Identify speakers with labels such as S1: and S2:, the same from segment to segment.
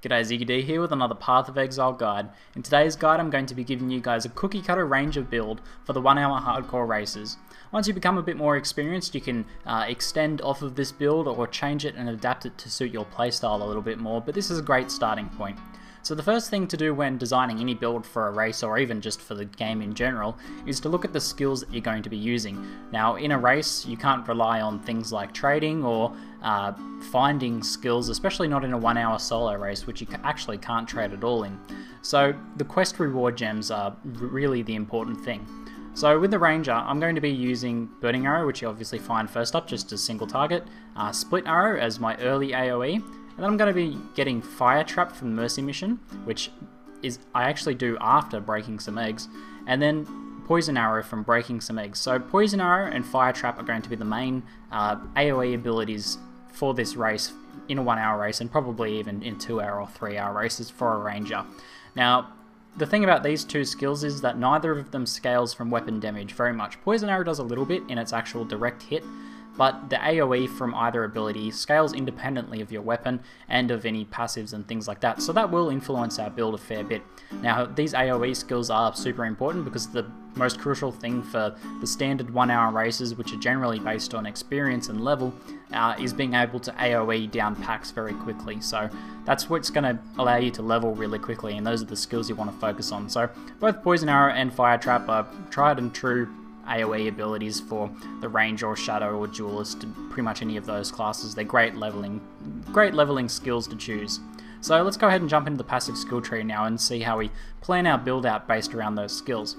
S1: G'day, ZiggyD here with another Path of Exile guide. In today's guide I'm going to be giving you guys a cookie cutter ranger build for the 1 hour hardcore races. Once you become a bit more experienced you can extend off of this build or change it and adapt it to suit your playstyle a little bit more, but this is a great starting point. So the first thing to do when designing any build for a race or even just for the game in general is to look at the skills that you're going to be using. Now in a race you can't rely on things like trading or finding skills, especially not in a 1 hour solo race, which you actually can't trade at all in. So the quest reward gems are really the important thing. So with the Ranger, I'm going to be using Burning Arrow, which you obviously find first up, just as single target, Split Arrow as my early AoE, and then I'm going to be getting Fire Trap from the Mercy mission, which is I actually do after breaking some eggs, and then Poison Arrow from breaking some eggs. So Poison Arrow and Fire Trap are going to be the main AoE abilities for this race in a 1 hour race, and probably even in 2 hour or 3 hour races for a Ranger. Now, the thing about these two skills is that neither of them scales from weapon damage very much. Poison Arrow does a little bit in its actual direct hit, but the AoE from either ability scales independently of your weapon and of any passives and things like that, so that will influence our build a fair bit. Now these AoE skills are super important because the most crucial thing for the standard 1 hour races, which are generally based on experience and level, is being able to AoE down packs very quickly. So that's what's going to allow you to level really quickly, and those are the skills you want to focus on. So both Poison Arrow and Fire Trap are tried and true AoE abilities for the Ranger or Shadow or Duelist, pretty much any of those classes. They're great leveling skills to choose. So let's go ahead and jump into the passive skill tree now and see how we plan our build out based around those skills.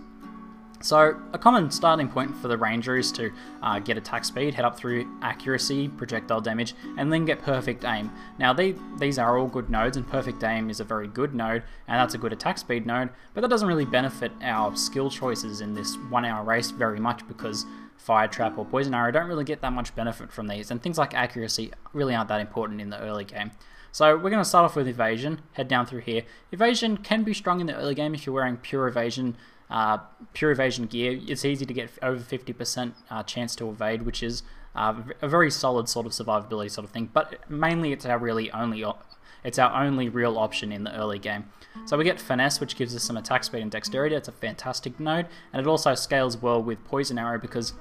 S1: So a common starting point for the Ranger is to get attack speed, head up through accuracy, projectile damage, and then get perfect aim. Now these are all good nodes, and perfect aim is a very good node, and that's a good attack speed node, but that doesn't really benefit our skill choices in this 1 hour race very much because Fire Trap or Poison Arrow don't really get that much benefit from these, and things like accuracy really aren't that important in the early game. So we're going to start off with Evasion, head down through here. Evasion can be strong in the early game if you're wearing pure evasion gear. It's easy to get over 50% chance to evade, which is a very solid sort of survivability sort of thing, but mainly it's our only real option in the early game. So we get Finesse, which gives us some attack speed and dexterity. It's a fantastic node, and it also scales well with Poison Arrow because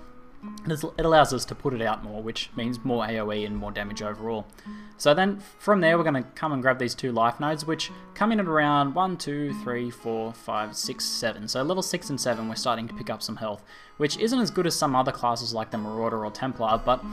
S1: it allows us to put it out more, which means more AoE and more damage overall. So then from there we're going to come and grab these two life nodes, which come in at around 1, 2, 3, 4, 5, 6, 7. So level 6 and 7 we're starting to pick up some health, which isn't as good as some other classes like the Marauder or Templar, but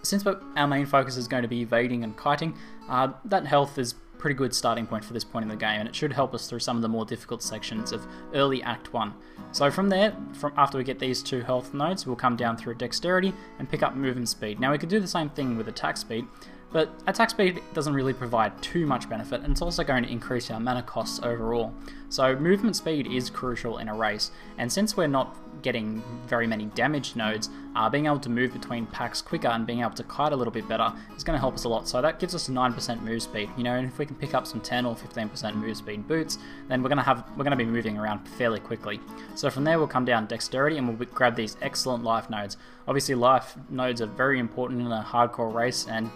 S1: since our main focus is going to be evading and kiting, that health is pretty good starting point for this point in the game, and it should help us through some of the more difficult sections of early Act 1. So from there, after we get these two health nodes, we'll come down through Dexterity and pick up Movement Speed. Now we could do the same thing with Attack Speed, but Attack Speed doesn't really provide too much benefit, and it's also going to increase our mana costs overall. So Movement Speed is crucial in a race, and since we're not getting very many damage nodes, being able to move between packs quicker and being able to kite a little bit better is going to help us a lot. So that gives us a 9% move speed, and if we can pick up some 10 or 15% move speed boots, then we're going to be moving around fairly quickly. So from there we'll come down Dexterity and we'll grab these excellent life nodes. Obviously life nodes are very important in a hardcore race, and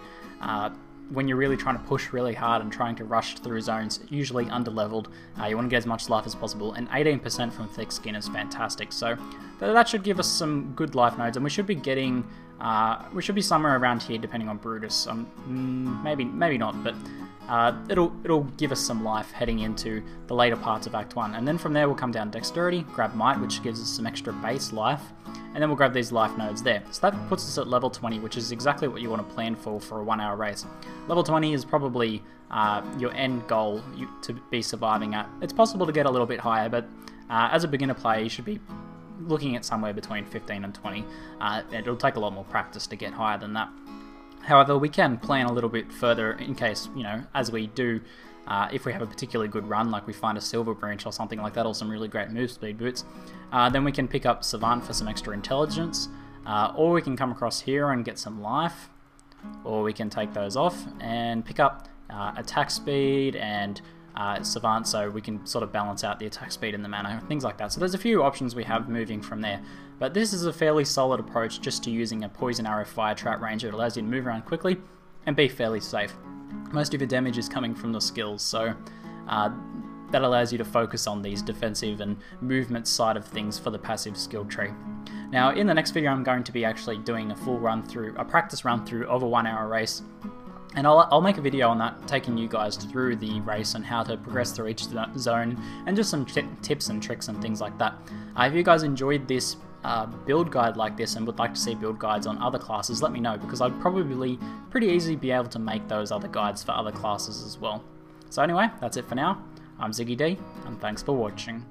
S1: when you're really trying to push really hard and trying to rush through zones, usually underleveled, you want to get as much life as possible, and 18% from Thick Skin is fantastic. So that should give us some good life nodes, and we should be getting, we should be somewhere around here depending on Brutus. Maybe not, but it'll give us some life heading into the later parts of Act 1. And then from there we'll come down Dexterity, grab Might, which gives us some extra base life, and then we'll grab these life nodes there. So that puts us at level 20, which is exactly what you want to plan for a 1 hour race. Level 20 is probably your end goal to be surviving at. It's possible to get a little bit higher, but as a beginner player you should be looking at somewhere between 15 and 20. It'll take a lot more practice to get higher than that. However, we can plan a little bit further in case, as we do, if we have a particularly good run, like we find a Silver Branch or something like that, or some really great move speed boots, then we can pick up Savant for some extra intelligence, or we can come across here and get some life, or we can take those off and pick up attack speed and Savant, so we can sort of balance out the attack speed and the mana, things like that. So there's a few options we have moving from there, but this is a fairly solid approach just to using a Poison Arrow Fire Trap Ranger. It allows you to move around quickly and be fairly safe. most of your damage is coming from the skills, so that allows you to focus on these defensive and movement side of things for the passive skill tree. Now in the next video I'm going to be actually doing a full run through, a practice run through of a 1 hour race, and I'll make a video on that, taking you guys through the race and how to progress through each zone, and just some tips and tricks and things like that. If you guys enjoyed this build guide like this and would like to see build guides on other classes, let me know, because I'd probably pretty easily be able to make those other guides for other classes as well. So anyway, that's it for now. I'm ZiggyD, and thanks for watching.